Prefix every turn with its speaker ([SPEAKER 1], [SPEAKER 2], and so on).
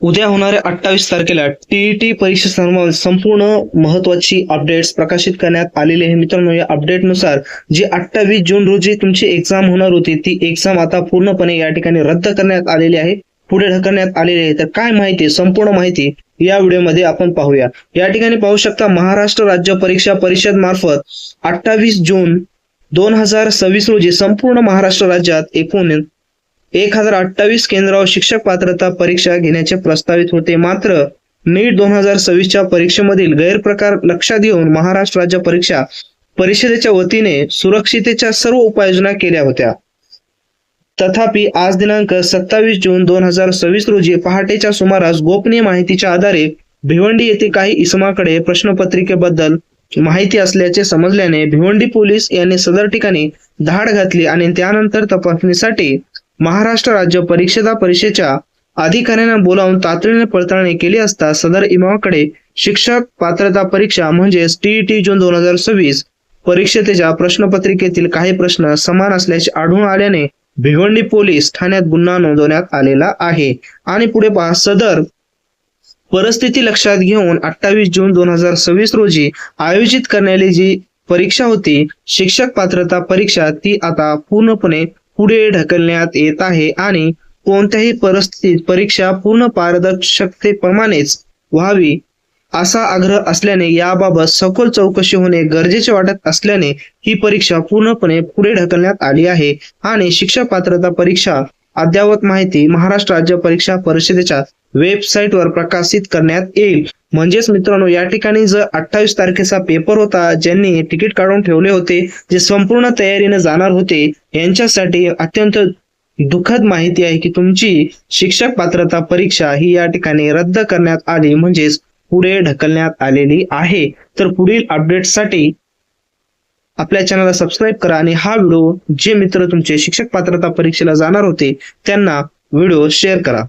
[SPEAKER 1] उद्या होणाऱ्या 28 तारखेला टीईटी परीक्षा संपूर्ण महत्वाची अपडेट्स प्रकाशित करण्यात आलेली आहे. मित्रांनो, या अपडेटनुसार जी 28 जून रोजी तुमची एक्झाम होणार होती ती एक्झाम आता पूर्णपणे या ठिकाणी रद्द करण्यात आलेली आहे, पुढे ढकलण्यात आलेली आहे. तर काय माहिती, संपूर्ण माहिती या व्हिडिओमध्ये आपण पाहूया. या ठिकाणी पाहू शकता, महाराष्ट्र राज्य परीक्षा परिषद मार्फत 28 जून 2026 रोजी संपूर्ण महाराष्ट्र राज्यात एकूण 1028 केंद्रावर शिक्षक पात्रता परीक्षा घेण्याचे प्रस्तावित होते. मात्र नीट 2026च्या परीक्षेमधील गैरप्रकार लक्षात घेऊन महाराष्ट्र राज्य परीक्षा परिषदेच्या वतीने सुरक्षितेच्या सर्व उपाययोजना केल्या होत्या. तथापि आज दिनांक 27 जून 2026 रोजी पहाटेच्या सुमारास गोपनीय माहितीच्या आधारे भिवंडी येथे काही इसमाकडे प्रश्नपत्रिकेबद्दल माहिती असल्याचे समजल्याने भिवंडी पोलीस यांनी सदर ठिकाणी धाड घातली आणि त्यानंतर तपासणीसाठी महाराष्ट्र राज्य परीक्षा परिषदेच्या अधिकाऱ्यांना बोलावून तातडीने पडताळणी केली असता सदर इमामाकडे शिक्षक पात्रता परीक्षा म्हणजेच टीईटी जून 2026 परीक्षेच्या प्रश्नपत्रिकेतील काही प्रश्न समान असल्याचे आढळून आल्याने भिवंडी पोलीस ठाण्यात गुन्हा नोंदवण्यात आलेला आहे. आणि पुढे पहा, सदर परिस्थिती लक्षात घेऊन 28 जून 2026 रोजी आयोजित करण्याची जी परीक्षा होती शिक्षक पात्रता परीक्षा ती आता पूर्णपणे पुढे ढकलण्यात येत आहे आणि कोणत्याही परिस्थितीत परीक्षा पूर्ण पारदर्शकतेप्रमाणेच व्हावी असा आग्रह असल्याने याबाबत सखोल चौकशी होणे गरजेचे वाटत असल्याने ही परीक्षा पूर्णपणे पुढे ढकलण्यात आली आहे आणि शिक्षक पात्रता परीक्षा अद्ययावत माहिती महाराष्ट्र राज्य परीक्षा परिषदेच्या वेबसाईटवर प्रकाशित करण्यात येईल. म्हणजेच मित्रांनो, या ठिकाणी जर 28 तारखेचा पेपर होता, ज्यांनी तिकीट काढून ठेवले होते, जे संपूर्ण तयारीने जाणार होते, यांच्यासाठी अत्यंत दुःखद माहिती आहे की तुमची शिक्षक पात्रता परीक्षा ही या ठिकाणी रद्द करण्यात आली, म्हणजेच पुढे ढकलण्यात आलेली आहे. तर पुढील अपडेट्ससाठी आपल्या चॅनलला सबस्क्राईब करा आणि हा व्हिडिओ जे मित्र तुमचे शिक्षक पात्रता परीक्षेला जाणार होते त्यांना व्हिडिओ शेअर करा.